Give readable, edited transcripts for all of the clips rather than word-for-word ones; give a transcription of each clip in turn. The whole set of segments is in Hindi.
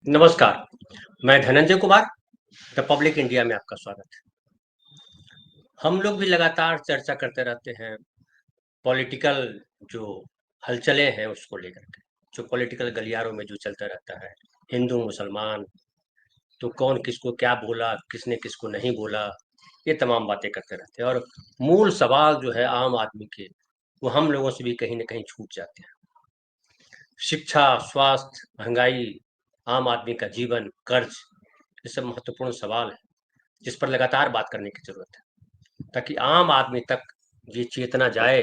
नमस्कार, मैं Dhananjay Kumar, the public India में आपका स्वागत है। हम लोग भी लगातार चर्चा करते रहते हैं, पॉलिटिकल जो हलचलें हैं उसको लेकर के, जो पॉलिटिकल गलियारों में जो चलता रहता है, हिंदू, मुसलमान, तो कौन किसको क्या बोला, किसने किसको नहीं बोला, ये तमाम बातें करते रहते हैं और मूल सवाल जो है आम आदमी के, वो हम लोगों से भी कहीं न कहीं छूट जाते हैं। शिक्षा, स्वास्थ्य, महँगाई, आम आदमी का जीवन, कर्ज, ये सब महत्वपूर्ण सवाल हैं, जिस पर लगातार बात करने की ज़रूरत है, ताकि आम आदमी तक ये चेतना जाए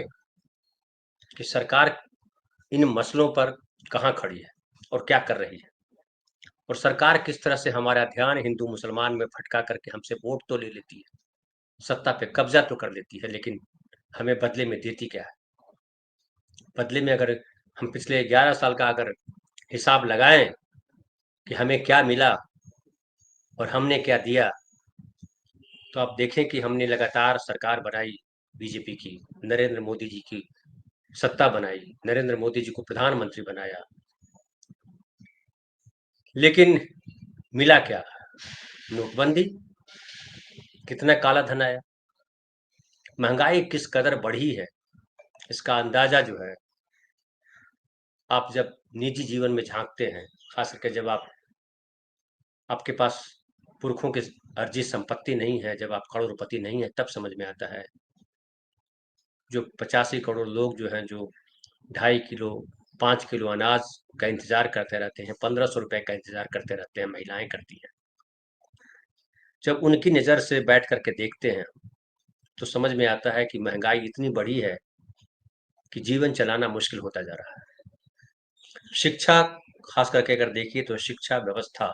कि सरकार इन मसलों पर कहाँ खड़ी है और क्या कर रही है और सरकार किस तरह से हमारा ध्यान हिंदू-मुसलमान में भटका करके हमसे वोट तो ले लेती है, सत्ता पे कब्ज़ा तो कर लेती है, लेकिन हमें बदले में देती क्या है? बदले में अगर हम पिछले 11 साल का अगर हिसाब लगाएँ कि हमें क्या मिला और हमने क्या दिया, तो आप देखें कि हमने लगातार सरकार बनाई बीजेपी की, नरेंद्र मोदी जी की सत्ता बनाई, नरेंद्र मोदी जी को प्रधानमंत्री बनाया, लेकिन मिला क्या? नोटबंदी, कितना काला धन आया, महंगाई किस कदर बढ़ी है, इसका अंदाजा जो है, आप जब निजी जीवन में झांकते हैं, खास करके जब आपके पास पुरखों की अर्जित संपत्ति नहीं है, जब आप करोड़पति नहीं है, तब समझ में आता है। जो 85 करोड़ लोग जो हैं, जो 2.5 किलो 5 किलो अनाज का इंतजार करते रहते हैं, 1500 रुपए का इंतजार करते रहते हैं, महिलाएं करती हैं। जब उनकी नज़र से बैठ करके देखते हैं, तो समझ में आता है कि महंगाई इतनी बढ़ी है कि जीवन चलाना मुश्किल होता जा रहा है। शिक्षा, खास करके अगर देखिए तो शिक्षा व्यवस्था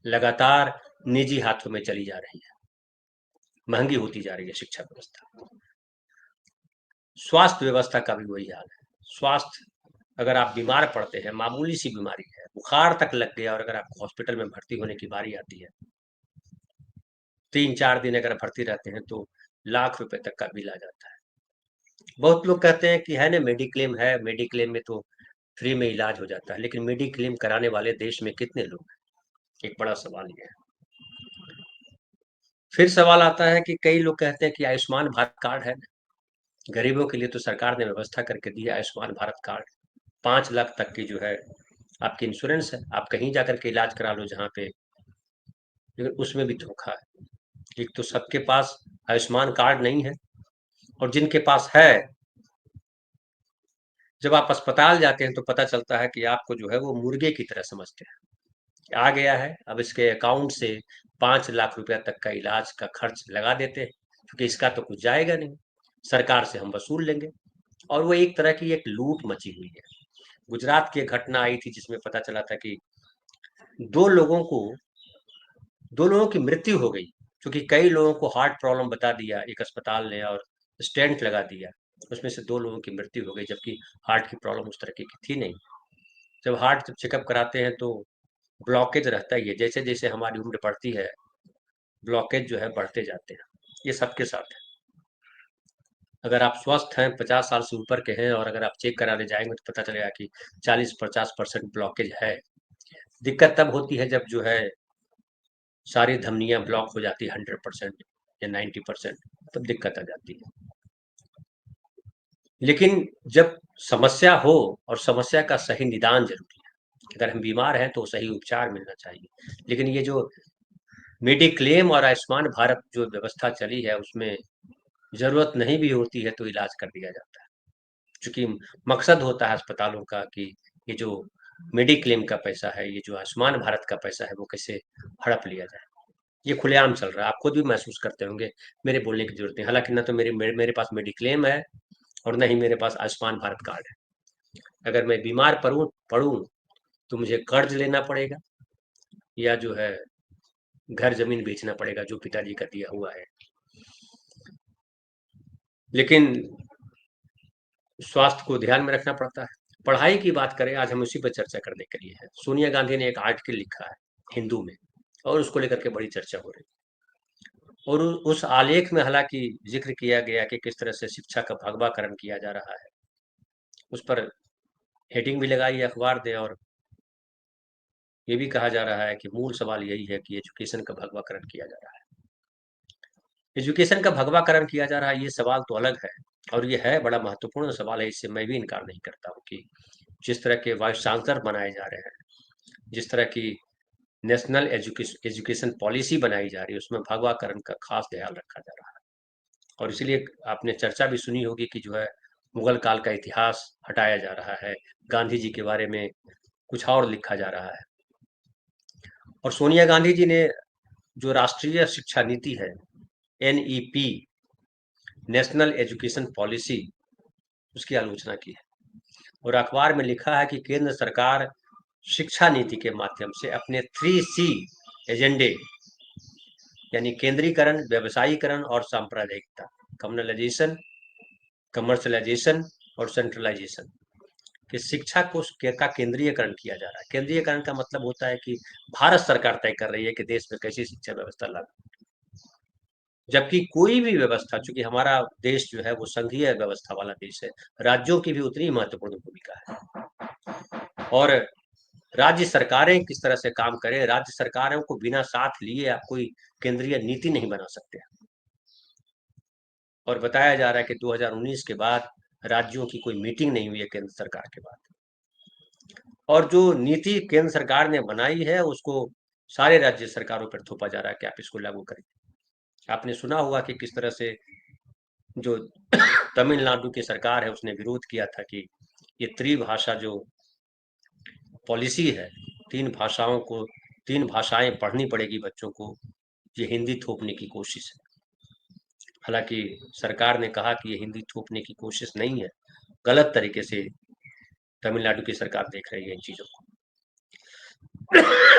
लगातार निजी हाथों में चली जा रही है, महंगी होती जा रही है शिक्षा व्यवस्था। स्वास्थ्य व्यवस्था का भी वही हाल है। स्वास्थ्य, अगर आप बीमार पड़ते हैं, मामूली सी बीमारी है, बुखार तक लग गया और अगर आपको हॉस्पिटल में भर्ती होने की बारी आती है, 3-4 दिन अगर भर्ती रहते हैं तो लाख रुपए तक का बिल आ जाता है। बहुत लोग कहते हैं कि है, मेडिक्लेम में तो फ्री में इलाज हो जाता है, लेकिन मेडिक्लेम कराने वाले देश में कितने लोग हैं? एक बड़ा सवाल ये है। फिर सवाल आता है कि कई लोग कहते हैं कि आयुष्मान भारत कार्ड है, गरीबों के लिए तो सरकार ने व्यवस्था करके दी है आयुष्मान भारत कार्ड, 5 लाख तक की जो है आपकी इंश्योरेंस है, आप कहीं जाकर के इलाज करा लो जहाँ पे, लेकिन उसमें भी धोखा है। एक तो सबके पास आयुष्मान कार्ड नहीं है और जिनके पास है, जब आप अस्पताल जाते हैं तो पता चलता है कि आपको जो है वो मुर्गे की तरह समझते हैं। आ गया है, अब इसके अकाउंट से 5 लाख रुपया तक का इलाज का खर्च लगा देते हैं, क्योंकि इसका तो कुछ जाएगा नहीं, सरकार से हम वसूल लेंगे। और वो एक तरह की एक लूट मची हुई है। गुजरात की एक घटना आई थी जिसमें पता चला था कि दो लोगों को दो लोगों की मृत्यु हो गई, क्योंकि कई लोगों को हार्ट प्रॉब्लम बता दिया एक अस्पताल ने और स्टेंट लगा दिया। उसमें से 2 लोगों की मृत्यु हो गई, जबकि हार्ट की प्रॉब्लम उस तरह की थी नहीं। जब चेकअप कराते हैं तो ब्लॉकेज रहता ही है, जैसे-जैसे हमारी उम्र बढ़ती है, ब्लॉकेज जो है बढ़ते जाते हैं। ये सबके साथ है। अगर आप स्वस्थ हैं, 50 साल से ऊपर के हैं और अगर आप चेक कराने जाएँगे तो पता चलेगा कि 40-50% ब्लॉकेज है। दिक्कत तब होती है जब जो है सारी धमनियाँ ब्लॉक हो जाती है 100% या 90%, तब दिक्कत आ जाती है। लेकिन जब समस्या हो और समस्या का सही निदान ज़रूरी है। अगर हम बीमार हैं तो सही उपचार मिलना चाहिए। लेकिन ये जो मेडिक्लेम और आयुष्मान भारत जो व्यवस्था चली है उसमें ज़रूरत नहीं भी होती है तो इलाज कर दिया जाता है। चूँकि मकसद होता है अस्पतालों का कि ये जो मेडिक्लेम का पैसा है, ये जो आयुष्मान भारत का पैसा है, वो कैसे हड़प लिया जाए। ये खुलेआम चल रहा है, आप खुद भी महसूस करते होंगे, मेरे बोलने की ज़रूरत नहीं। हालाँकि ना तो मेरे पास मेडिक्लेम है और ना ही मेरे पास आयुष्मान भारत कार्ड है। अगर मैं बीमार पड़ूँ पड़ूँ, तो मुझे कर्ज़ लेना पड़ेगा या जो है घर ज़मीन बेचना पड़ेगा जो पिताजी का दिया हुआ है। लेकिन स्वास्थ्य को ध्यान में रखना पड़ता है। पढ़ाई की बात करें, आज हम उसी पे चर्चा करने के लिए हैं। सोनिया गांधी ने एक आर्टिकल लिखा है हिंदू में और उसको लेकर के बड़ी चर्चा हो रही है। और उस आलेख में हालांकि जिक्र किया गया कि किस तरह से शिक्षा का भगवाकरण किया जा रहा है। उस पर हेडिंग भी लगाई अखबार ने और ये भी कहा जा रहा है कि मूल सवाल यही है कि एजुकेशन का भगवाकरण किया जा रहा है। एजुकेशन का भगवाकरण किया जा रहा है, ये सवाल तो अलग है, और ये है बड़ा महत्वपूर्ण सवाल है, इससे मैं भी इनकार नहीं करता हूँ कि जिस तरह के वाइस चांसलर बनाए जा रहे हैं, जिस तरह की नेशनल एजुकेशन पॉलिसी बनाई जा रही है, उसमें भगवाकरण का खास ख्याल रखा जा रहा है। और इसीलिए आपने चर्चा भी सुनी होगी कि जो है मुगल काल का इतिहास हटाया जा रहा है, गांधी जी के बारे में कुछ और लिखा जा रहा है। और सोनिया गांधी जी ने जो राष्ट्रीय शिक्षा नीति है, एनईपी, नेशनल एजुकेशन पॉलिसी, उसकी आलोचना की है और अखबार में लिखा है कि केंद्र सरकार शिक्षा नीति के माध्यम से अपने 3C एजेंडे, यानी केंद्रीकरण, व्यवसायीकरण और सांप्रदायिकता, कम्युनलाइजेशन, कमर्शलाइजेशन और सेंट्रलाइजेशन, कि शिक्षा को का केंद्रीयकरण किया जा रहा है। केंद्रीयकरण का मतलब होता है कि भारत सरकार तय कर रही है कि देश में कैसी शिक्षा व्यवस्था लागू, जबकि कोई भी व्यवस्था, चूंकि हमारा देश जो है वो संघीय व्यवस्था वाला देश है, राज्यों की भी उतनी ही महत्वपूर्ण भूमिका है। और राज्य सरकारें किस तरह से काम करें, राज्य सरकारों को बिना साथ लिए आप कोई केंद्रीय नीति नहीं बना सकते। और बताया जा रहा है कि 2019 के बाद राज्यों की कोई मीटिंग नहीं हुई है केंद्र सरकार के बाद, और जो नीति केंद्र सरकार ने बनाई है उसको सारे राज्य सरकारों पर थोपा जा रहा है कि आप इसको लागू करें। आपने सुना होगा कि किस तरह से जो तमिलनाडु की सरकार है उसने विरोध किया था कि ये त्रिभाषा जो पॉलिसी है, तीन भाषाएं पढ़नी पड़ेगी बच्चों को, ये हिंदी थोपने की कोशिश है। हालांकि सरकार ने कहा कि ये हिंदी थोपने की कोशिश नहीं है, गलत तरीके से तमिलनाडु की सरकार देख रही है इन चीजों को।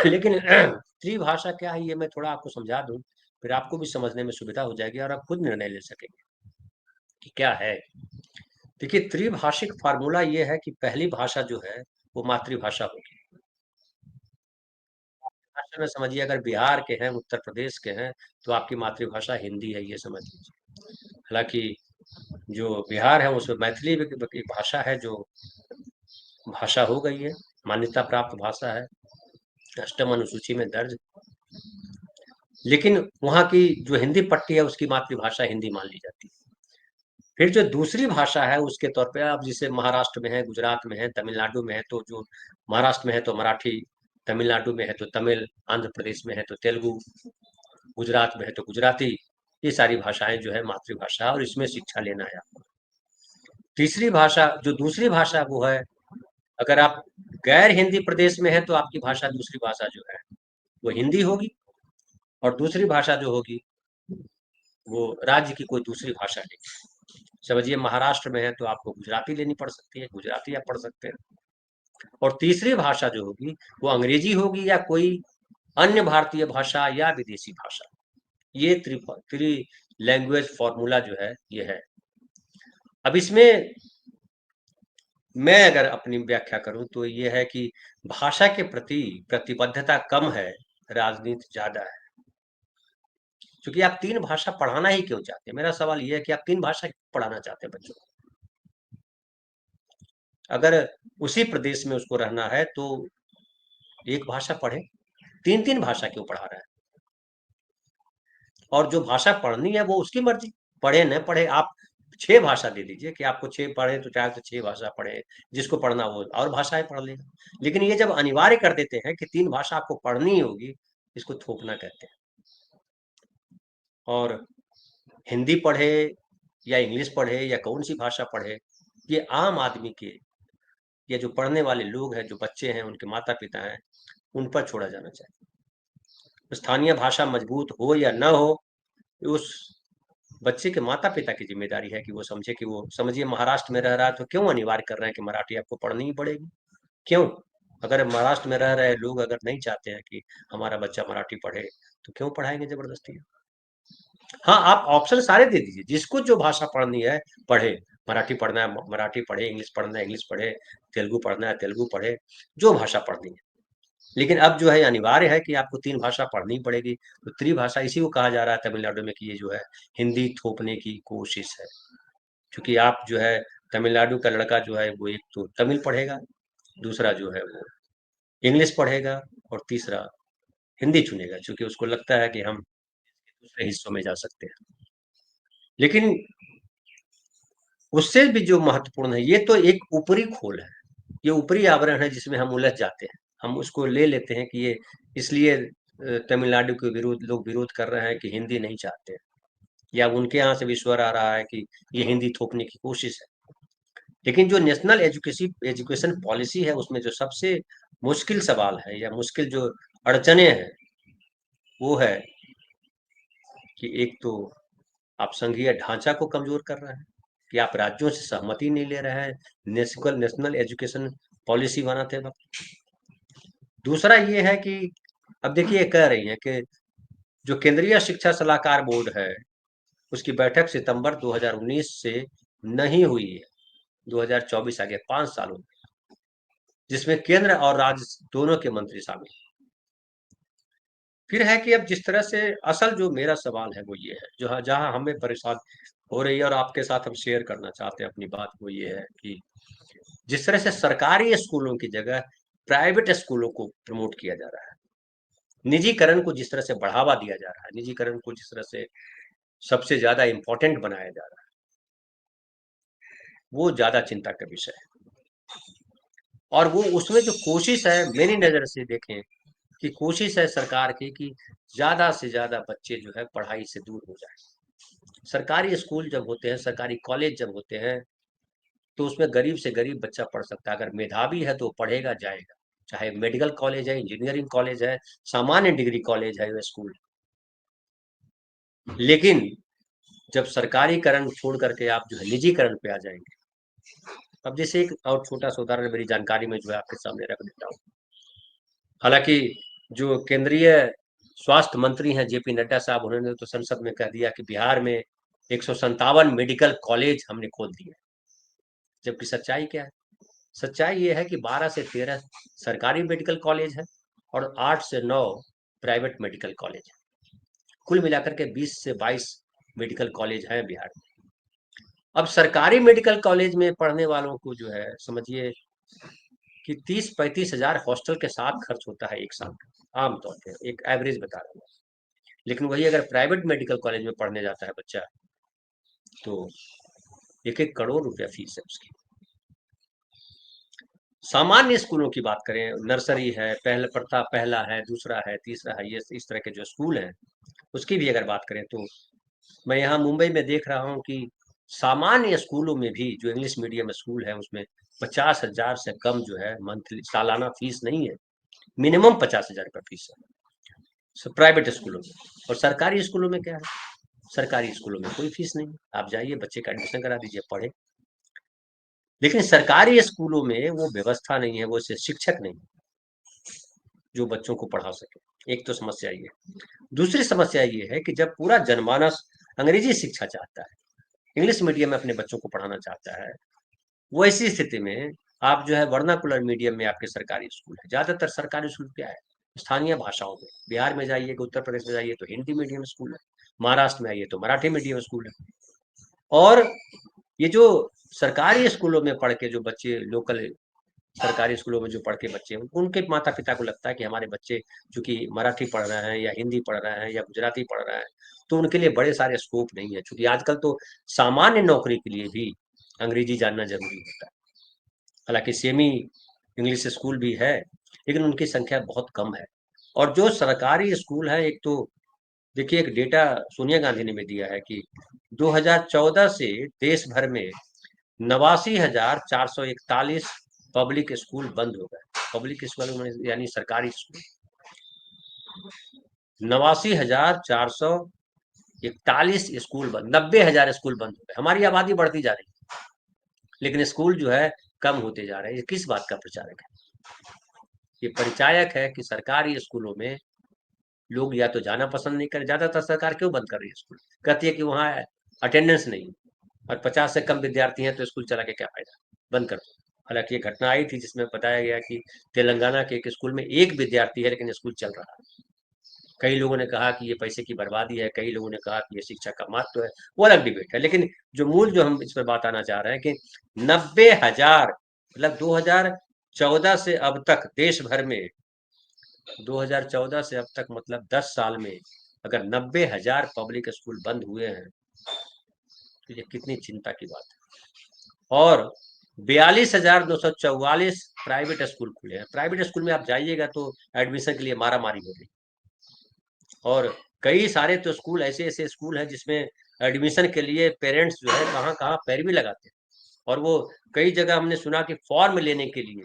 लेकिन त्रिभाषा क्या है ये मैं थोड़ा आपको समझा दूं, फिर आपको भी समझने में सुविधा हो जाएगी और आप खुद निर्णय ले सकेंगे कि क्या है। देखिए, त्रिभाषिक फार्मूला ये है कि पहली भाषा जो है वो मातृभाषा होगी। भाषा में समझिए, अगर बिहार के हैं, उत्तर प्रदेश के हैं, तो आपकी मातृभाषा हिंदी है, ये समझ लीजिए। हालांकि जो बिहार है उसमें मैथिली एक भाषा है जो भाषा हो गई है, मान्यता प्राप्त भाषा है, अष्टम अनुसूची में दर्ज। लेकिन वहाँ की जो हिंदी पट्टी है उसकी मातृभाषा हिंदी मान ली जाती है। फिर जो दूसरी भाषा है उसके तौर पे आप जैसे महाराष्ट्र में है, गुजरात में है, तमिलनाडु में है, तो जो महाराष्ट्र में है तो मराठी, तमिलनाडु में है तो तमिल, आंध्र प्रदेश में है तो तेलुगु, गुजरात में है तो गुजराती, ये सारी भाषाएं जो है मातृभाषा, और इसमें शिक्षा लेना है आपको। तीसरी भाषा जो दूसरी भाषा वो है, अगर आप गैर हिंदी प्रदेश में है तो आपकी भाषा, दूसरी भाषा जो है वो हिंदी होगी, और दूसरी भाषा जो होगी वो राज्य की कोई दूसरी भाषा लेगी। समझिए महाराष्ट्र में है तो आपको गुजराती लेनी पड़ सकती है, गुजराती आप पढ़ सकते हैं। और तीसरी भाषा जो होगी वो अंग्रेजी होगी या कोई अन्य भारतीय भाषा या विदेशी भाषा। ये त्रि लैंग्वेज फॉर्मूला जो है ये है। अब इसमें मैं अगर अपनी व्याख्या करूं तो ये है कि भाषा के प्रति प्रतिबद्धता कम है, राजनीति ज्यादा है। क्योंकि आप तीन भाषा पढ़ाना ही क्यों चाहते हैं, मेरा सवाल ये है कि आप तीन भाषा पढ़ाना चाहते हैं बच्चों को। अगर उसी प्रदेश में उसको रहना है तो एक भाषा पढ़े, तीन तीन भाषा क्यों पढ़ा रहा है? और जो भाषा पढ़नी है वो उसकी मर्जी, पढ़े न पढ़े। आप छह भाषा दे दीजिए कि आपको छह पढ़े तो चाहे तो छह भाषा पढ़े, जिसको पढ़ना वो और भाषाएं पढ़ लेगा। लेकिन ये जब अनिवार्य कर देते हैं कि तीन भाषा आपको पढ़नी ही होगी, इसको थोपना कहते हैं। और हिंदी पढ़े या इंग्लिश पढ़े या कौन सी भाषा पढ़े, ये आम आदमी के या जो पढ़ने वाले लोग हैं, जो बच्चे हैं, उनके माता पिता हैं, उन पर छोड़ा जाना चाहिए। स्थानीय भाषा मजबूत हो या न हो, उस बच्चे के माता पिता की जिम्मेदारी है कि वो समझे कि वो, समझिए महाराष्ट्र में रह रहा है तो क्यों अनिवार्य कर रहे हैं कि मराठी आपको पढ़नी ही पड़ेगी? क्यों? अगर महाराष्ट्र में रह रहे लोग अगर नहीं चाहते हैं कि हमारा बच्चा मराठी पढ़े, तो क्यों पढ़ाएंगे जबरदस्ती? हाँ, आप ऑप्शन सारे दे दीजिए, जिसको जो भाषा पढ़नी है पढ़े। मराठी पढ़ना है मराठी पढ़े, इंग्लिश पढ़ना है इंग्लिश पढ़े, तेलुगु पढ़ना है तेलुगु पढ़े, जो भाषा पढ़नी है। लेकिन अब जो है अनिवार्य है कि आपको तीन भाषा पढ़नी पड़ेगी। तो त्रिभाषा इसी को कहा जा रहा है तमिलनाडु में कि ये जो है हिंदी थोपने की कोशिश है। क्योंकि आप जो है तमिलनाडु का लड़का जो है वो एक तो तमिल पढ़ेगा, दूसरा जो है वो इंग्लिश पढ़ेगा, और तीसरा हिंदी चुनेगा, क्योंकि उसको लगता है कि हम दूसरे हिस्सों में जा सकते हैं। लेकिन उससे भी जो महत्वपूर्ण है, ये तो एक ऊपरी खोल है, ये ऊपरी आवरण है जिसमें हम उलझ जाते हैं। हम उसको ले लेते हैं कि ये इसलिए तमिलनाडु के विरोध लोग विरोध कर रहे हैं कि हिंदी नहीं चाहते, या उनके यहाँ से भी स्वर आ रहा है कि ये हिंदी थोपने की कोशिश है। लेकिन जो नेशनल एजुकेशन पॉलिसी है, उसमें जो सबसे मुश्किल सवाल है या मुश्किल जो अड़चने हैं, वो है कि एक तो आप संघीय ढांचा को कमजोर कर रहे हैं, कि आप राज्यों से सहमति नहीं ले रहे हैं नेशनल एजुकेशन पॉलिसी बनाते वक्त। दूसरा ये है कि अब देखिए कह रही है कि जो केंद्रीय शिक्षा सलाहकार बोर्ड है, उसकी बैठक सितंबर 2019 से नहीं हुई है, 2024 आ गया, 5 सालों में, जिसमें केंद्र और राज्य दोनों के मंत्री शामिल। फिर है कि अब जिस तरह से असल जो मेरा सवाल है वो ये है, जो जहां हमें परेशान हो रही है और आपके साथ हम शेयर करना चाहते हैं अपनी बात, वो ये है कि जिस तरह से सरकारी स्कूलों की जगह प्राइवेट स्कूलों को प्रमोट किया जा रहा है, निजीकरण को जिस तरह से बढ़ावा दिया जा रहा है, निजीकरण को जिस तरह से सबसे ज्यादा इंपॉर्टेंट बनाया जा रहा है, वो ज्यादा चिंता का विषय है। और वो उसमें जो कोशिश है, मेरी नजर से देखें कि कोशिश है सरकार की कि ज्यादा से ज्यादा बच्चे जो है पढ़ाई से दूर हो जाए। सरकारी स्कूल जब होते हैं, सरकारी कॉलेज जब होते हैं, तो उसमें गरीब से गरीब बच्चा पढ़ सकता है। अगर मेधावी है तो पढ़ेगा जाएगा, चाहे मेडिकल कॉलेज है, इंजीनियरिंग कॉलेज है, सामान्य डिग्री कॉलेज है वो स्कूल। लेकिन जब सरकारीकरण छोड़ करके आप जो है निजीकरण पे आ जाएंगे, अब जैसे एक और छोटा सा उदाहरण मेरी जानकारी में जो है आपके सामने रख देता हूँ। हालांकि जो केंद्रीय स्वास्थ्य मंत्री हैं जेपी नड्डा साहब, उन्होंने तो संसद में कह दिया कि बिहार में 157 मेडिकल कॉलेज हमने खोल दिए। जबकि सच्चाई क्या है? सच्चाई ये है कि 12 से 13 सरकारी मेडिकल कॉलेज है और 8 से 9 प्राइवेट मेडिकल कॉलेज है। कुल मिलाकर के 20 से 22 मेडिकल कॉलेज हैं बिहार में। अब सरकारी मेडिकल कॉलेज में पढ़ने वालों को जो है समझिए कि 30-35 हजार हॉस्टल के साथ खर्च होता है एक साल का, आमतौर पर एक एवरेज बता रहा हूँ। लेकिन वही अगर प्राइवेट मेडिकल कॉलेज में पढ़ने जाता है बच्चा, तो 1-1 करोड़ रुपया फीस है उसकी। सामान्य स्कूलों की बात करें, नर्सरी है, पहला है, दूसरा है, तीसरा है, ये इस तरह के जो स्कूल हैं, उसकी भी अगर बात करें तो मैं यहाँ मुंबई में देख रहा हूँ कि सामान्य स्कूलों में भी जो इंग्लिश मीडियम स्कूल है, उसमें 50,000 से कम जो है मंथली सालाना फीस नहीं है, मिनिमम 50,000 रुपया फीस है प्राइवेट स्कूलों में। और सरकारी स्कूलों में क्या है? सरकारी स्कूलों में कोई फीस नहीं, आप जाइए बच्चे का एडमिशन करा दीजिए, पढ़े। लेकिन सरकारी स्कूलों में वो व्यवस्था नहीं है, वो से शिक्षक नहीं जो बच्चों को पढ़ा सके। एक तो समस्या ये। दूसरी समस्या ये है कि जब पूरा जनमानस अंग्रेजी शिक्षा चाहता है, इंग्लिश मीडियम में अपने बच्चों को पढ़ाना चाहता है, वो ऐसी स्थिति में आप जो है वर्नाकुलर मीडियम में आपके सरकारी स्कूल है। ज्यादातर सरकारी स्कूल क्या है? स्थानीय भाषाओं में। बिहार में जाइए, उत्तर प्रदेश में जाइए तो हिंदी मीडियम स्कूल है, महाराष्ट्र में आइए तो मराठी मीडियम स्कूल है। और ये जो सरकारी स्कूलों में पढ़ के जो बच्चे, लोकल सरकारी स्कूलों में जो पढ़ के बच्चे हैं, उनके माता पिता को लगता है कि हमारे बच्चे चूंकि मराठी पढ़ रहे हैं या हिंदी पढ़ रहे हैं या गुजराती पढ़ रहे हैं, तो उनके लिए बड़े सारे स्कोप नहीं है। चूंकि आजकल तो सामान्य नौकरी के लिए भी अंग्रेजी जानना जरूरी होता है। हालांकि सेमी इंग्लिश स्कूल भी है, लेकिन उनकी संख्या बहुत कम है। और जो सरकारी स्कूल है, एक तो देखिए एक डेटा सोनिया गांधी ने भी दिया है कि 2014 से देश भर में 89,441 पब्लिक स्कूल बंद हो गए। पब्लिक स्कूल यानी सरकारी स्कूल 89,441 स्कूल बंद, 90,000 स्कूल बंद हो गए। हमारी आबादी बढ़ती जा रही है लेकिन स्कूल जो है कम होते जा रहे हैं। ये किस बात का प्रचारक है? ये परिचायक है कि सरकारी स्कूलों में लोग या तो जाना पसंद नहीं करें। ज्यादातर सरकार क्यों बंद कर रही है स्कूल? कहती है कि वहाँ अटेंडेंस नहीं है और 50 से कम विद्यार्थी हैं तो स्कूल चला के क्या फायदा, बंद कर दो। हालांकि ये घटना आई थी जिसमें बताया गया कि तेलंगाना के एक स्कूल में एक विद्यार्थी है लेकिन स्कूल चल रहा है। कई लोगों ने कहा कि ये पैसे की बर्बादी है, कई लोगों ने कहा कि ये शिक्षा का महत्व है, वो अलग डिबेट है। लेकिन जो मूल जो हम इस पर बात आना चाह रहे हैं कि 90,000 मतलब 2014 से अब तक देश भर में 2014 से अब तक मतलब 10 साल में अगर 90,000 पब्लिक स्कूल बंद हुए हैं तो ये कितनी चिंता की बात है। और 42,244 प्राइवेट स्कूल खुले हैं। प्राइवेट स्कूल में आप जाइएगा तो एडमिशन के लिए मारा मारी हो रही। और कई सारे तो स्कूल ऐसे ऐसे स्कूल हैं जिसमें एडमिशन के लिए पेरेंट्स जो है कहाँ कहाँ पैरवी लगाते हैं। और वो कई जगह हमने सुना कि फॉर्म लेने के लिए,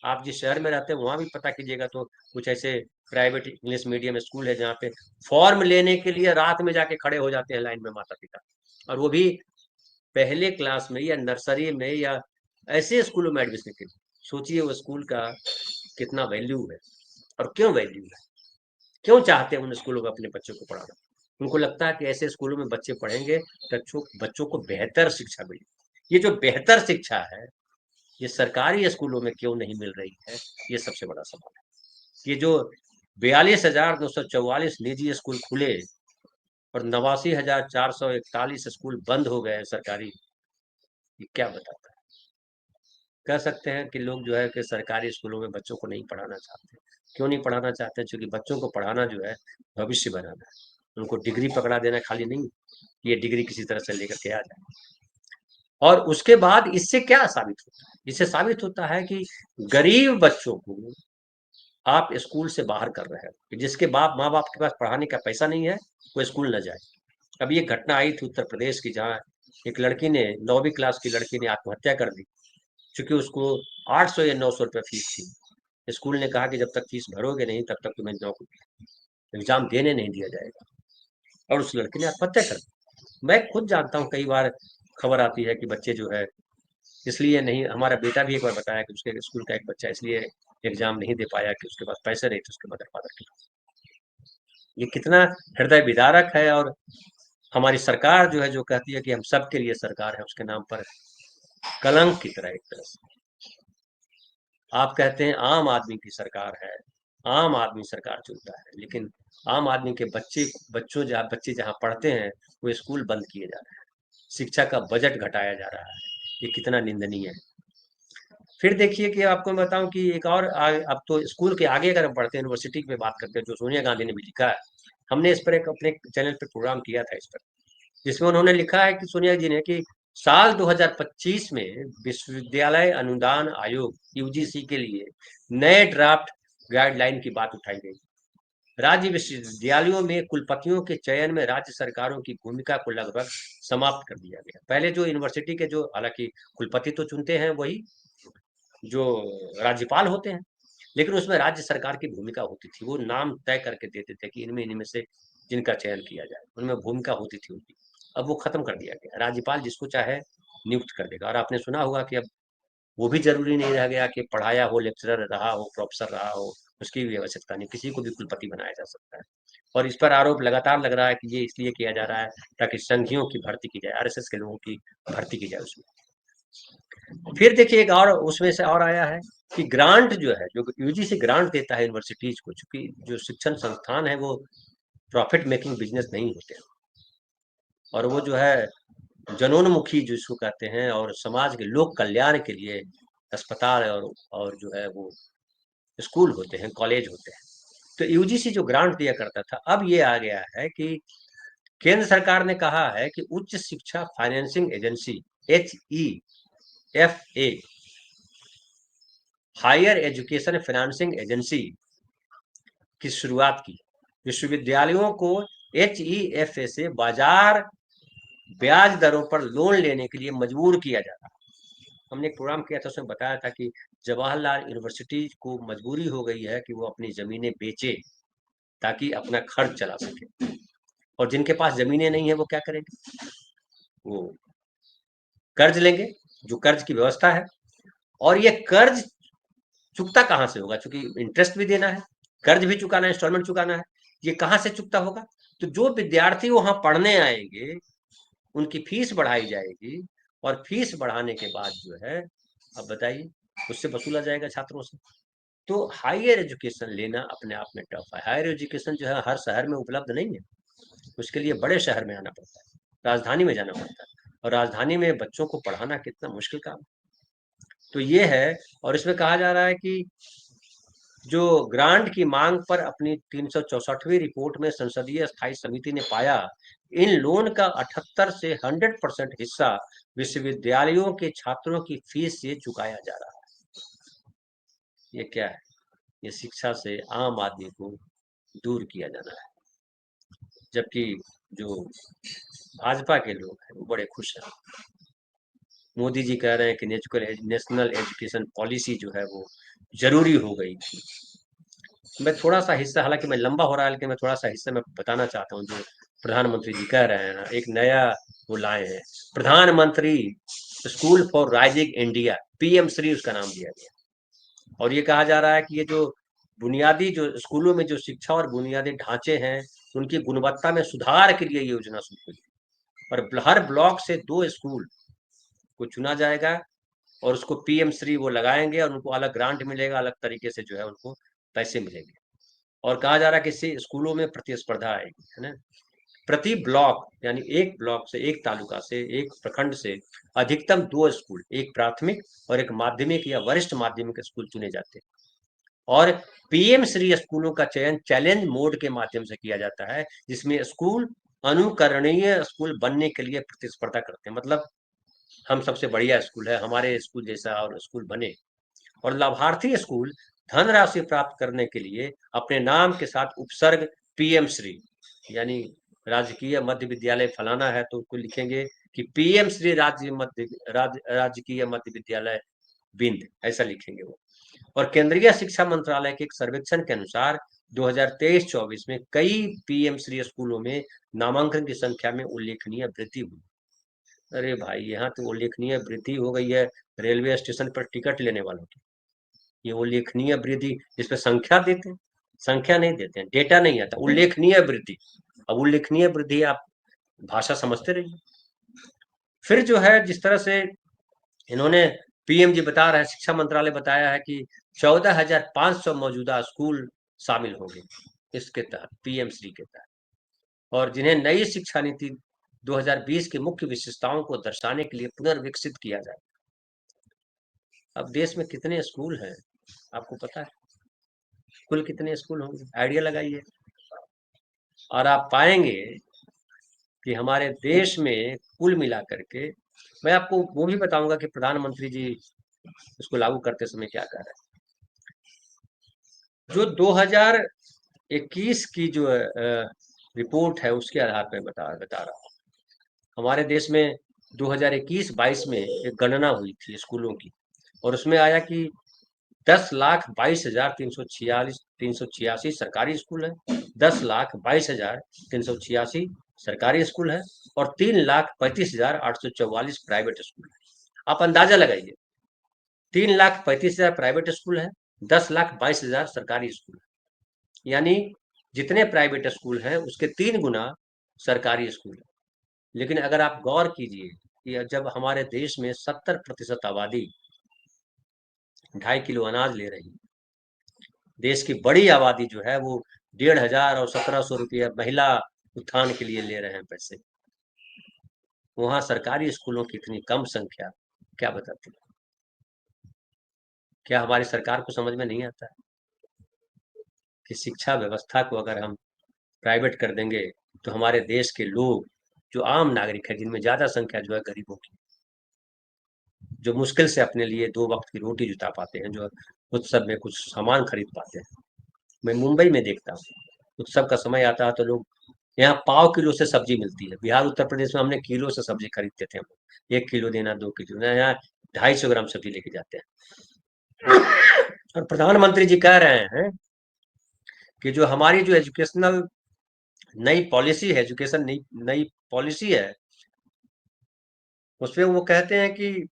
आप जिस शहर में रहते हैं वहां भी पता कीजिएगा तो कुछ ऐसे प्राइवेट इंग्लिश मीडियम स्कूल है जहाँ पे फॉर्म लेने के लिए रात में जाके खड़े हो जाते हैं लाइन में माता पिता। और वो भी पहले क्लास में या नर्सरी में या ऐसे स्कूलों में एडमिशन के लिए। सोचिए वो स्कूल का कितना वैल्यू है और क्यों वैल्यू है, क्यों चाहते हैं उन स्कूलों में अपने बच्चों को पढ़ाना। उनको लगता है कि ऐसे स्कूलों में बच्चे पढ़ेंगे तो बच्चों को बेहतर शिक्षा मिलेगी। ये जो बेहतर शिक्षा है ये सरकारी स्कूलों में क्यों नहीं मिल रही है, ये सबसे बड़ा सवाल है। ये जो 42,244 निजी स्कूल खुले और 89,441 स्कूल बंद हो गए सरकारी, ये क्या बताता है। कह सकते हैं कि लोग जो है कि सरकारी स्कूलों में बच्चों को नहीं पढ़ाना चाहते। क्यों नहीं पढ़ाना चाहते? क्योंकि बच्चों को पढ़ाना जो है भविष्य बनाना है। उनको डिग्री पकड़ा देना खाली नहीं, ये डिग्री किसी तरह से लेकर के आ जाए। और उसके बाद इससे क्या साबित होता है? इससे साबित होता है कि गरीब बच्चों को आप स्कूल से बाहर कर रहे हैं कि जिसके माँ बाप के पास पढ़ाने का पैसा नहीं है वो स्कूल न जाए। अभी एक घटना आई थी उत्तर प्रदेश की जहाँ एक लड़की ने 9वीं क्लास की लड़की ने आत्महत्या कर दी क्योंकि उसको 800 या 900 रुपये फीस थी। स्कूल ने कहा कि जब तक फीस भरोगे नहीं तब तक तुम्हें एग्जाम देने नहीं दिया जाएगा। और उस लड़की ने आत्महत्या कर दी। मैं खुद जानता हूँ, कई बार खबर आती है कि बच्चे जो है इसलिए नहीं, हमारा बेटा भी एक बार बताया कि उसके स्कूल का एक बच्चा इसलिए एग्जाम नहीं दे पाया कि उसके पास पैसे नहीं थे उसके मदर फादर के पास। ये कितना हृदय विदारक है। और हमारी सरकार जो है जो कहती है कि हम सबके लिए सरकार है, उसके नाम पर कलंक की तरह एक तरह से। आप कहते हैं आम आदमी की सरकार है, आम आदमी सरकार चुनता है, लेकिन आम आदमी के बच्चे जहाँ पढ़ते हैं वो स्कूल बंद किए जा रहे हैं, शिक्षा का बजट घटाया जा रहा है। ये कितना निंदनीय है। फिर देखिए कि आपको मैं बताऊं कि एक और अब तो स्कूल के आगे अगर हम पढ़ते हैं, यूनिवर्सिटी की बात करते हैं, जो सोनिया गांधी ने भी लिखा है। हमने इस पर एक अपने चैनल पे प्रोग्राम किया था इस पर, जिसमें उन्होंने लिखा है कि सोनिया जी ने कि साल 2025 में विश्वविद्यालय अनुदान आयोग यूजीसी के लिए नए ड्राफ्ट गाइडलाइन की बात उठाई गई। राज्य विश्वविद्यालयों में कुलपतियों के चयन में राज्य सरकारों की भूमिका को लगभग समाप्त कर दिया गया। पहले जो यूनिवर्सिटी के जो हालांकि कुलपति तो चुनते हैं वही जो राज्यपाल होते हैं, लेकिन उसमें राज्य सरकार की भूमिका होती थी। वो नाम तय करके देते थे कि इनमें से जिनका चयन किया जाए, उनमें भूमिका होती थी उनकी। अब वो खत्म कर दिया गया, राज्यपाल जिसको चाहे नियुक्त कर देगा। और आपने सुना होगा कि अब वो भी जरूरी नहीं रह गया कि पढ़ाया हो, लेक्चरर रहा हो, प्रोफेसर रहा हो, उसकी भी आवश्यकता नहीं, किसी को भी कुलपति बनाया जा सकता है। और इस पर आरोप लगातार लग रहा है कि ये इसलिए किया जा रहा है ताकि संघियों की भर्ती की जाए, आरएसएस के लोगों की भर्ती की जाए उसमें। फिर देखिए एक और उसमें से और आया है कि ग्रांट जो है, जो यूजीसी ग्रांट देता है यूनिवर्सिटीज को, चूंकि जो शिक्षण संस्थान है वो प्रॉफिट मेकिंग बिजनेस नहीं होते हैं, और वो जो है जनोन्मुखी जिसको कहते हैं और समाज के लोक कल्याण के लिए अस्पताल और जो है वो स्कूल होते हैं, कॉलेज होते हैं। तो यूजीसी जो ग्रांट दिया करता था, अब ये आ गया है कि केंद्र सरकार ने कहा है कि उच्च शिक्षा financing agency HEFA, higher education financing agency की शुरुआत की। विश्वविद्यालयों को HEFA से बाजार ब्याज दरों पर लोन लेने के लिए मजबूर किया जा रहा है। हमने एक प्रोग्राम किया था, उसमें बताया था कि जवाहरलाल यूनिवर्सिटी को मजबूरी हो गई है कि वो अपनी जमीनें बेचे ताकि अपना खर्च चला सके। और जिनके पास जमीनें नहीं है वो क्या करेंगे? वो कर्ज लेंगे, जो कर्ज की व्यवस्था है। और ये कर्ज चुकता कहाँ से होगा? चूंकि इंटरेस्ट भी देना है, कर्ज भी चुकाना है, इंस्टॉलमेंट चुकाना है, ये कहाँ से चुकता होगा? तो जो विद्यार्थी वहां पढ़ने आएंगे उनकी फीस बढ़ाई जाएगी, और फीस बढ़ाने के बाद जो है, अब बताइए, उससे वसूला जाएगा छात्रों से। तो हायर एजुकेशन लेना अपने आप में टफ है। हायर एजुकेशन जो है हर शहर में उपलब्ध नहीं है, उसके लिए बड़े शहर में आना पड़ता है, राजधानी में जाना पड़ता है, और राजधानी में बच्चों को पढ़ाना कितना मुश्किल काम है। तो ये है। और इसमें कहा जा रहा है कि जो ग्रांट की मांग पर अपनी 364वीं रिपोर्ट में संसदीय स्थायी समिति ने पाया, इन लोन का 78 से 100% हिस्सा विश्वविद्यालयों के छात्रों की फीस से चुकाया जा रहा है। ये क्या है? ये शिक्षा से आम आदमी को दूर किया जाना है, जबकि जो भाजपा के लोग हैं वो बड़े खुश हैं। मोदी जी कह रहे हैं कि नेशनल एजुकेशन पॉलिसी जो है वो जरूरी हो गई थी। मैं थोड़ा सा हिस्सा, हालांकि मैं लंबा हो रहा है लेकिन मैं थोड़ा सा हिस्सा मैं बताना चाहता हूँ जो प्रधानमंत्री जी कह रहे हैं। एक नया वो लाए हैं, प्रधानमंत्री school for rising India, PM Shri उसका नाम दिया गया। और ये कहा जा रहा है कि ये जो बुनियादी जो स्कूलों में जो शिक्षा और बुनियादी ढांचे हैं उनकी गुणवत्ता में सुधार के लिए योजना शुरू हुई और हर ब्लॉक से 2 स्कूल को चुना जाएगा और उसको पीएम श्री वो लगाएंगे और उनको अलग ग्रांट मिलेगा, अलग तरीके से जो है उनको पैसे मिलेंगे। और कहा जा रहा है कि इससे स्कूलों में प्रतिस्पर्धा आएगी, है ना। प्रति ब्लॉक यानी एक ब्लॉक से, एक तालुका से, एक प्रखंड से अधिकतम 2 स्कूल, एक प्राथमिक और एक माध्यमिक या वरिष्ठ माध्यमिक स्कूल चुने जाते हैं। और पीएम श्री स्कूलों का चयन चैलेंज मोड के माध्यम से किया जाता है, जिसमें स्कूल अनुकरणीय स्कूल बनने के लिए प्रतिस्पर्धा करते हैं। मतलब हम सबसे बढ़िया स्कूल है, हमारे स्कूल जैसा और स्कूल बने। और लाभार्थी स्कूल धनराशि प्राप्त करने के लिए अपने नाम के साथ उपसर्ग पीएम श्री, यानी राजकीय मध्य विद्यालय फलाना है तो उसको लिखेंगे कि पीएम श्री राजकीय मध्य विद्यालय बिंद, ऐसा लिखेंगे वो। और केंद्रीय शिक्षा मंत्रालय के एक सर्वेक्षण के अनुसार 2023-24 में कई पीएम श्री स्कूलों में नामांकन की संख्या में उल्लेखनीय वृद्धि हुई। अरे भाई, यहाँ तो उल्लेखनीय वृद्धि हो गई है रेलवे स्टेशन पर टिकट लेने वालों की। ये उल्लेखनीय वृद्धि, इस पे संख्या देते हैं, संख्या नहीं देते हैं, डेटा नहीं आता, उल्लेखनीय वृद्धि। अब उल्लेखनीय वृद्धि आप भाषा समझते रहिए। फिर जो है जिस तरह से इन्होंने पीएम जी बता रहे हैं, शिक्षा मंत्रालय बताया है कि 14,500 मौजूदा स्कूल शामिल होंगे इसके तहत, पीएम श्री के तहत, और जिन्हें नई शिक्षा नीति 2020 की मुख्य विशेषताओं को दर्शाने के लिए पुनर्विकसित किया जाए। अब देश में कितने स्कूल हैं आपको पता है? कुल कितने स्कूल होंगे, आइडिया लगाइए। और आप पाएंगे कि हमारे देश में कुल मिलाकर के, मैं आपको वो भी बताऊंगा कि प्रधानमंत्री जी इसको लागू करते समय क्या कर रहे हैं। जो 2021 की जो रिपोर्ट है उसके आधार पर बता रहा हूँ। हमारे देश में 2021-22 में एक गणना हुई थी स्कूलों की, और उसमें आया कि 10,22,346 सरकारी स्कूल है, 10,22,386 सरकारी स्कूल है और 3,35,844 प्राइवेट स्कूल है। आप अंदाजा लगाइए, 3,35,000 प्राइवेट स्कूल है, 10,22,000 सरकारी स्कूल है, यानी जितने प्राइवेट स्कूल हैं उसके 3 गुना सरकारी स्कूल है। लेकिन अगर आप गौर कीजिए कि जब हमारे देश में 70% आबादी 2.5 किलो अनाज ले रही है, देश की बड़ी आबादी जो है वो 1,500 और 1,700 रुपया महिला उत्थान के लिए ले रहे हैं पैसे, वहां सरकारी स्कूलों की इतनी कम संख्या क्या बताती है? क्या हमारी सरकार को समझ में नहीं आता है कि शिक्षा व्यवस्था को अगर हम प्राइवेट कर देंगे तो हमारे देश के लोग, जो आम नागरिक है, जिनमें ज्यादा संख्या जो है गरीबों की, जो मुश्किल से अपने लिए 2 वक्त की रोटी जुटा पाते हैं, जो उत्सव में कुछ सामान खरीद पाते हैं। मैं मुंबई में देखता हूँ, उत्सव का समय आता है तो लोग, यहाँ पाव किलो से सब्जी मिलती है, बिहार उत्तर प्रदेश में हमने किलो से सब्जी खरीदते थे हम लोग, 1 किलो देना, 2 किलो, यहाँ 250 ग्राम सब्जी लेके जाते हैं। और प्रधानमंत्री जी कह रहे हैं कि जो हमारी जो एजुकेशनल नई पॉलिसी है, एजुकेशन नई नई पॉलिसी है, उसमें वो कहते हैं कि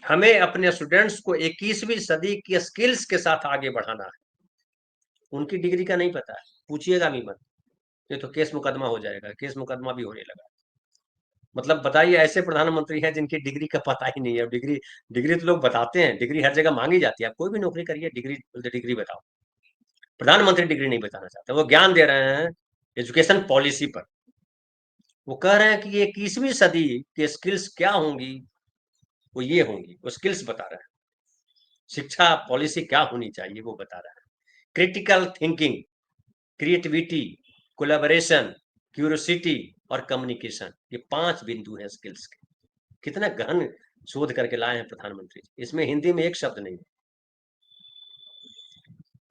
हमें अपने स्टूडेंट्स को 21वीं सदी की स्किल्स के साथ आगे बढ़ाना है। उनकी डिग्री का नहीं पता है, पूछिएगा भी मत, ये तो केस मुकदमा हो जाएगा, केस मुकदमा भी होने लगा। मतलब बताइए, ऐसे प्रधानमंत्री हैं जिनकी डिग्री का पता ही नहीं है। डिग्री डिग्री तो लोग बताते हैं, डिग्री हर जगह मांगी जाती है, आप कोई भी नौकरी करिए, डिग्री डिग्री बताओ। प्रधानमंत्री डिग्री नहीं बताना चाहते, वो ज्ञान दे रहे हैं एजुकेशन पॉलिसी पर। वो कह रहे हैं कि ये 21वीं सदी की स्किल्स क्या होंगी, वो ये होंगी, वो स्किल्स बता रहे हैं। शिक्षा पॉलिसी क्या होनी चाहिए वो बता रहे हैं। Critical thinking, creativity, collaboration, curiosity और कम्युनिकेशन, ये 5 बिंदु हैं स्किल्स के। कितना गहन शोध करके लाए हैं प्रधानमंत्री जी, इसमें हिंदी में एक शब्द नहीं है।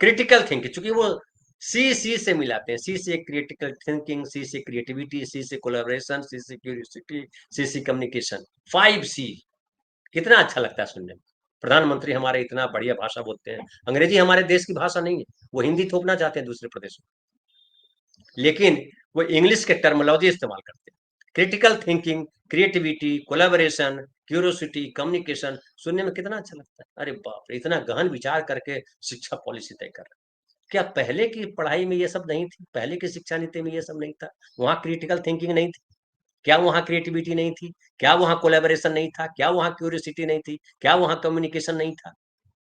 क्रिटिकल थिंकिंग, चूंकि वो सी से मिलाते हैं, सी से क्रिटिकल थिंकिंग, सी से क्रिएटिविटी, सी से कोलैबोरेशन, सी से क्यूरियोसिटी, सी से कम्युनिकेशन, 5 C। कितना अच्छा लगता है सुनने में। प्रधानमंत्री हमारे इतना बढ़िया भाषा बोलते हैं। अंग्रेजी हमारे देश की भाषा नहीं है, वो हिंदी थोपना चाहते हैं दूसरे प्रदेशों में, लेकिन वो इंग्लिश के टर्मिनोलॉजी इस्तेमाल करते हैं। Critical thinking, creativity, collaboration, curiosity, communication, सुनने में कितना अच्छा लगता है। अरे बाप रे, इतना गहन विचार करके शिक्षा पॉलिसी तय कर रहे हैं। क्या पहले की पढ़ाई में ये सब नहीं थी? पहले की शिक्षा नीति में ये सब नहीं था? वहां क्रिटिकल थिंकिंग नहीं थी क्या? वहां क्रिएटिविटी नहीं थी क्या? वहां कोलैबोरेशन नहीं था क्या? वहां क्यूरियोसिटी नहीं थी क्या? वहां कम्युनिकेशन नहीं था?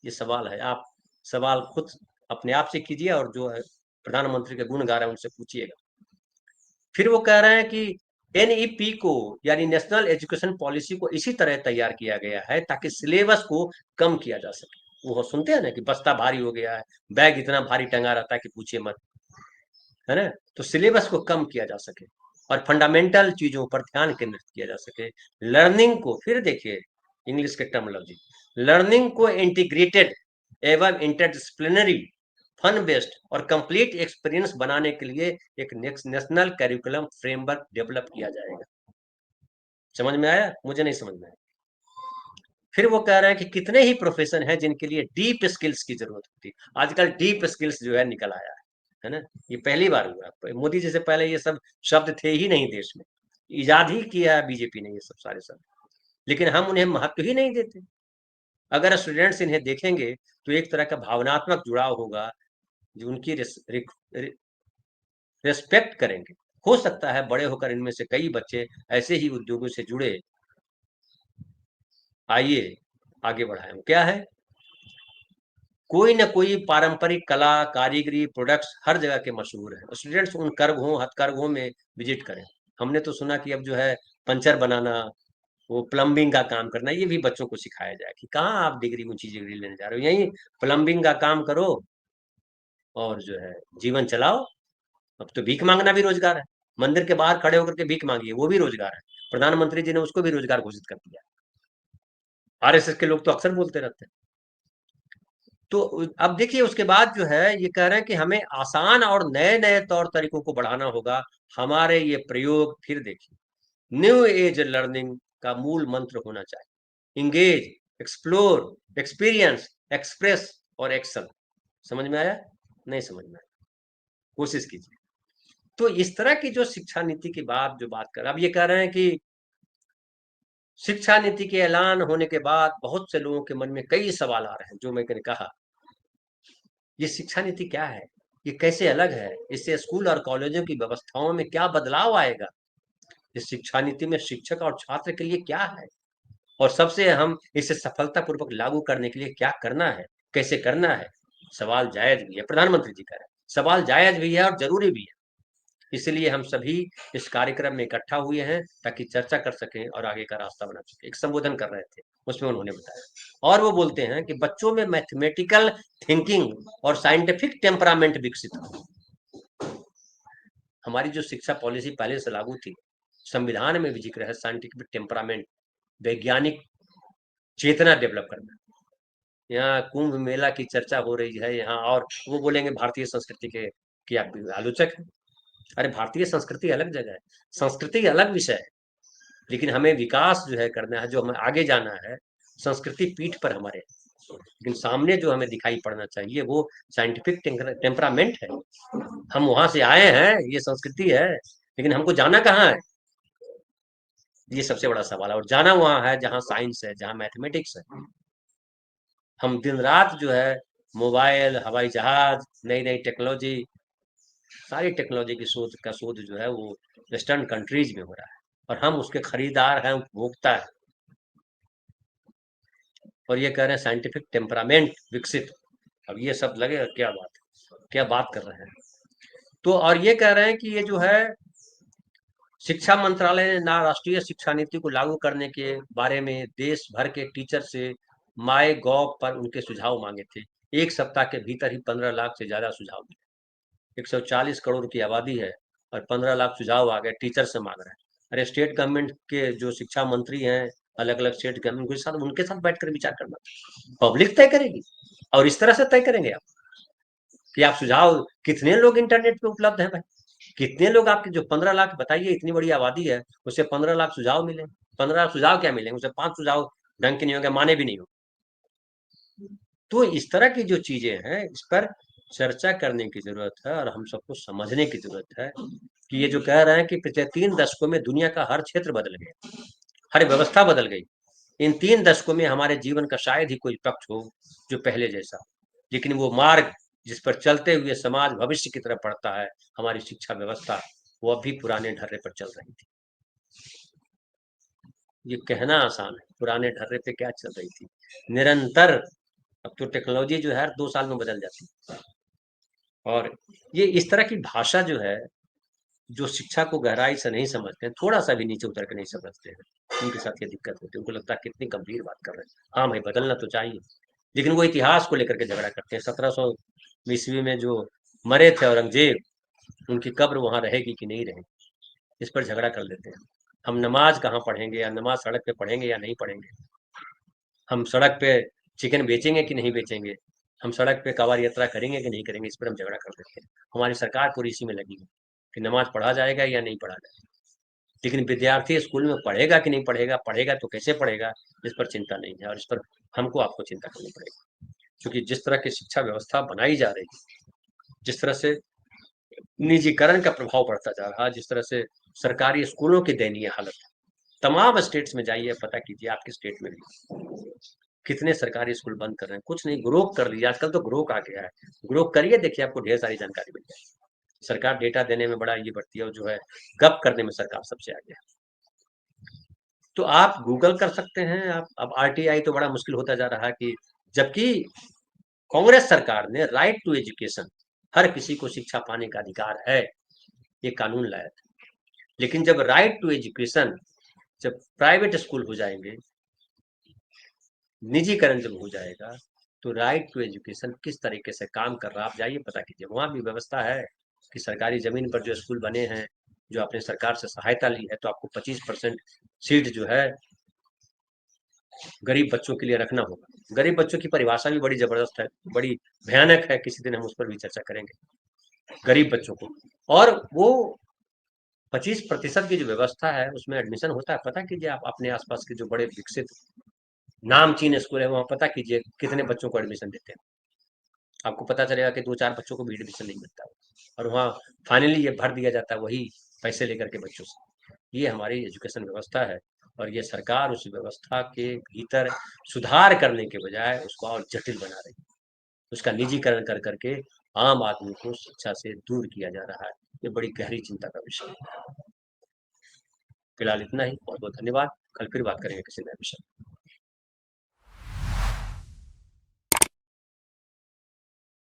ये सवाल है। आप सवाल खुद अपने आप से कीजिए और जो है प्रधानमंत्री के गुण गा रहे हैं उनसे पूछिएगा। फिर वो कह रहे हैं कि एनईपी को, यानी नेशनल एजुकेशन पॉलिसी को इसी तरह तैयार किया गया है ताकि सिलेबस को कम किया जा सके। वो सुनते हैं ना कि बस्ता भारी हो गया है, बैग इतना भारी टंगा रहता है कि पूछिए मत, है ना? तो सिलेबस को कम किया जा सके और फंडामेंटल चीजों पर ध्यान केंद्रित किया जा सके। लर्निंग को, फिर देखिए इंग्लिश के टर्मिनोलॉजी, लर्निंग को इंटीग्रेटेड एवं इंटरडिसिप्लिनरी, फन बेस्ड और कंप्लीट एक्सपीरियंस बनाने के लिए एक नेशनल करिकुलम फ्रेमवर्क डेवलप किया जाएगा। समझ में आया? मुझे नहीं समझ में आया। फिर वो कह रहे हैं कि कितने ही प्रोफेशन है जिनके लिए डीप स्किल्स की जरूरत होती है। आजकल डीप स्किल्स जो है निकल आया है ना? ये पहली बार हुआ। मोदी जी से पहले ये सब शब्द थे ही नहीं देश में, इजाद ही किया है बीजेपी ने ये सब सारे शब्द, लेकिन हम उन्हें महत्व ही नहीं देते। अगर स्टूडेंट्स इन्हें देखेंगे तो एक तरह का भावनात्मक जुड़ाव होगा, जो उनकी रेस्पेक्ट करेंगे। हो सकता है बड़े होकर इनमें से कई बच्चे ऐसे ही उद्योगों से जुड़े। आइए आगे बढ़ाएं। क्या है? कोई ना कोई पारंपरिक कला, कारीगरी, प्रोडक्ट्स हर जगह के मशहूर हैं। स्टूडेंट्स उन करघों, हथकरघों में विजिट करें। हमने तो सुना कि अब जो है पंचर बनाना, वो प्लम्बिंग का काम करना, ये भी बच्चों को सिखाया जाए कि कहाँ आप डिग्री, ऊंची डिग्री लेने जा रहे हो, यही प्लम्बिंग का काम करो और जो है जीवन चलाओ। अब तो भीख मांगना भी रोजगार है। मंदिर के बाहर खड़े होकर के भीख मांगिए, वो भी रोजगार है। प्रधानमंत्री जी ने उसको भी रोजगार घोषित कर दिया। आरएसएस के लोग तो अक्सर बोलते रहते हैं। तो अब देखिए उसके बाद जो है ये कह रहे हैं कि हमें आसान और नए नए तौर तरीकों को बढ़ाना होगा। हमारे ये प्रयोग, फिर देखिए, न्यू एज लर्निंग का मूल मंत्र होना चाहिए। इंगेज, एक्सप्लोर, एक्सपीरियंस, एक्सप्रेस और एक्शन। समझ में आया? नहीं समझ में आया? कोशिश कीजिए। तो इस तरह की जो शिक्षा नीति की बात कर, अब ये कह रहे हैं कि शिक्षा नीति के ऐलान होने के बाद बहुत से लोगों के मन में कई सवाल आ रहे हैं। जो मैंने कहा, ये शिक्षा नीति क्या है, ये कैसे अलग है, इससे स्कूल और कॉलेजों की व्यवस्थाओं में क्या बदलाव आएगा, इस शिक्षा नीति में शिक्षक और छात्र के लिए क्या है, और सबसे अहम, इसे सफलतापूर्वक लागू करने के लिए क्या करना है, कैसे करना है। सवाल जायज भी है, प्रधानमंत्री जी कह रहे हैं सवाल जायज भी है और जरूरी भी है। इसलिए हम सभी इस कार्यक्रम में इकट्ठा हुए हैं ताकि चर्चा कर सकें और आगे का रास्ता बना सकें। एक संबोधन कर रहे थे, उसमें उन्होंने बताया, और वो बोलते हैं कि बच्चों में मैथमेटिकल थिंकिंग और साइंटिफिक टेम्परामेंट विकसित हो। हमारी जो शिक्षा पॉलिसी पहले से लागू थी, संविधान में भी जिक्र है साइंटिफिक टेम्परामेंट, वैज्ञानिक चेतना डेवलप करना। यहाँ कुंभ मेला की चर्चा हो रही है यहाँ, और वो बोलेंगे भारतीय संस्कृति के की आप आलोचक हैं। अरे भारतीय संस्कृति अलग जगह है, संस्कृति अलग विषय है, लेकिन हमें विकास जो है करना है, जो हमें आगे जाना है। संस्कृति पीठ पर हमारे, लेकिन सामने जो हमें दिखाई पड़ना चाहिए वो साइंटिफिक टेम्परामेंट है। हम वहां से आए हैं, ये संस्कृति है, लेकिन हमको जाना कहाँ है, ये सबसे बड़ा सवाल है। और जाना वहां है जहाँ साइंस है, जहाँ मैथमेटिक्स है। हम दिन रात जो है मोबाइल, हवाई जहाज, नई नई टेक्नोलॉजी, सारी टेक्नोलॉजी की शोध जो है वो वेस्टर्न कंट्रीज में हो रहा है, और हम उसके खरीदार हैं, उपभोक्ता है। और ये कह रहे हैं साइंटिफिक टेम्परामेंट विकसित। अब ये सब लगेगा क्या बात है, क्या बात कर रहे हैं। तो और ये कह रहे हैं कि ये जो है शिक्षा मंत्रालय ने ना राष्ट्रीय शिक्षा नीति को लागू करने के बारे में देश भर के टीचर से माई गॉव पर उनके सुझाव मांगे थे। एक सप्ताह के भीतर ही 15 लाख से ज्यादा सुझाव मिले। 140 करोड़ की आबादी है और 15 लाख सुझाव आ गए, टीचर से मांग रहे हैं। अरे स्टेट गवर्नमेंट के जो शिक्षा मंत्री हैं, अलग अलग स्टेट गवर्नमेंट के साथ, उनके साथ बैठकर विचार करना, पब्लिक तय करेगी। और इस तरह से तय करेंगे आप कि आप सुझाव, कितने लोग इंटरनेट पे उपलब्ध हैं भाई, कितने लोग आपके, जो 15 लाख बताइए, इतनी बड़ी आबादी है, उससे 15 लाख सुझाव मिले। 15 लाख सुझाव क्या मिलेंगे, उसे 5 सुझाव ढंग के नहीं होंगे, माने भी नहीं हो। तो इस तरह की जो चीजें हैं, इस पर चर्चा करने की जरूरत है और हम सबको समझने की जरूरत है कि ये जो कह रहे हैं कि पिछले 3 दशकों में दुनिया का हर क्षेत्र बदल गया, हर व्यवस्था बदल गई। इन 3 दशकों में हमारे जीवन का शायद ही कोई पक्ष हो जो पहले जैसा, लेकिन वो मार्ग जिस पर चलते हुए समाज भविष्य की तरफ बढ़ता है, हमारी शिक्षा व्यवस्था, वो अब भी पुराने ढर्रे पर चल रही थी। ये कहना आसान है, पुराने ढर्रे पे क्या चल रही थी निरंतर। अब तो टेक्नोलॉजी जो है हर 2 साल में बदल जाती है। और ये इस तरह की भाषा जो है, जो शिक्षा को गहराई से नहीं समझते हैं, थोड़ा सा भी नीचे उतर के नहीं समझते हैं, उनके साथ ये दिक्कत होती है। उनको लगता है कितनी गंभीर बात कर रहे हैं, हाँ भाई बदलना तो चाहिए, लेकिन वो इतिहास को लेकर के झगड़ा करते हैं। 1700 ईस्वी में जो मरे थे औरंगजेब, उनकी कब्र वहां रहेगी कि नहीं रहेगी, इस पर झगड़ा कर लेते हैं। हम नमाज कहाँ पढ़ेंगे, या नमाज सड़क पे पढ़ेंगे या नहीं पढ़ेंगे, हम सड़क पे चिकन बेचेंगे कि नहीं बेचेंगे, हम सड़क पे कवार यात्रा करेंगे कि नहीं करेंगे, इस पर हम झगड़ा कर देते हैं। हमारी सरकार पूरी इसी में लगी है कि नमाज पढ़ा जाएगा या नहीं पढ़ा जाएगा, लेकिन विद्यार्थी स्कूल में पढ़ेगा कि नहीं पढ़ेगा, पढ़ेगा तो कैसे पढ़ेगा, इस पर चिंता नहीं है। और इस पर हमको आपको चिंता करनी पड़ेगी, क्योंकि जिस तरह की शिक्षा व्यवस्था बनाई जा रही है, जिस तरह से निजीकरण का प्रभाव बढ़ता जा रहा है, जिस तरह से सरकारी स्कूलों की दयनीय हालत है, तमाम स्टेट्स में जाइए, पता कीजिए आपके स्टेट में भी कितने सरकारी स्कूल बंद कर रहे हैं। कुछ नहीं, ग्रोक कर लिया, आजकल तो ग्रोक आ गया है, ग्रोक करिए, देखिए आपको ढेर सारी जानकारी मिल जाएगी। सरकार डेटा देने में बड़ा ये बढ़ती है, और जो है गप करने में सरकार सबसे आगे है। तो आप गूगल कर सकते हैं, आप अब आरटीआई तो बड़ा मुश्किल होता जा रहा है कि, जबकि कांग्रेस सरकार ने राइट टू एजुकेशन, हर किसी को शिक्षा पाने का अधिकार है, ये कानून लाया था। लेकिन जब राइट टू एजुकेशन, जब प्राइवेट स्कूल हो जाएंगे, निजीकरण जब हो जाएगा, तो राइट टू एजुकेशन किस तरीके से काम कर रहा है, आप जाइए पता कीजिए। वहां भी व्यवस्था है कि सरकारी जमीन पर जो स्कूल बने हैं, जो आपने सरकार से सहायता ली है, तो आपको 25% सीट जो है गरीब बच्चों के लिए रखना होगा। गरीब बच्चों की परिभाषा भी बड़ी जबरदस्त है, बड़ी भयानक है, किसी दिन हम उस पर भी चर्चा करेंगे। गरीब बच्चों को, और वो 25% की जो व्यवस्था है, उसमें एडमिशन होता है। पता कीजिए आप अपने आसपास के जो बड़े विकसित नामचीन स्कूल है, वहां पता कीजिए कितने बच्चों को एडमिशन देते हैं। आपको पता चलेगा कि 2-4 बच्चों को भी एडमिशन नहीं मिलता है, और वहाँ फाइनली ये भर दिया जाता है वही पैसे लेकर के बच्चों से। ये हमारी एजुकेशन व्यवस्था है, और ये सरकार उस व्यवस्था के भीतर सुधार करने के बजाय उसको और जटिल बना रही है, उसका निजीकरण कर करके आम आदमी को शिक्षा से दूर किया जा रहा है। ये बड़ी गहरी चिंता का विषय है। फिलहाल इतना ही, बहुत बहुत धन्यवाद। कल फिर बात करेंगे किसी नए विषय।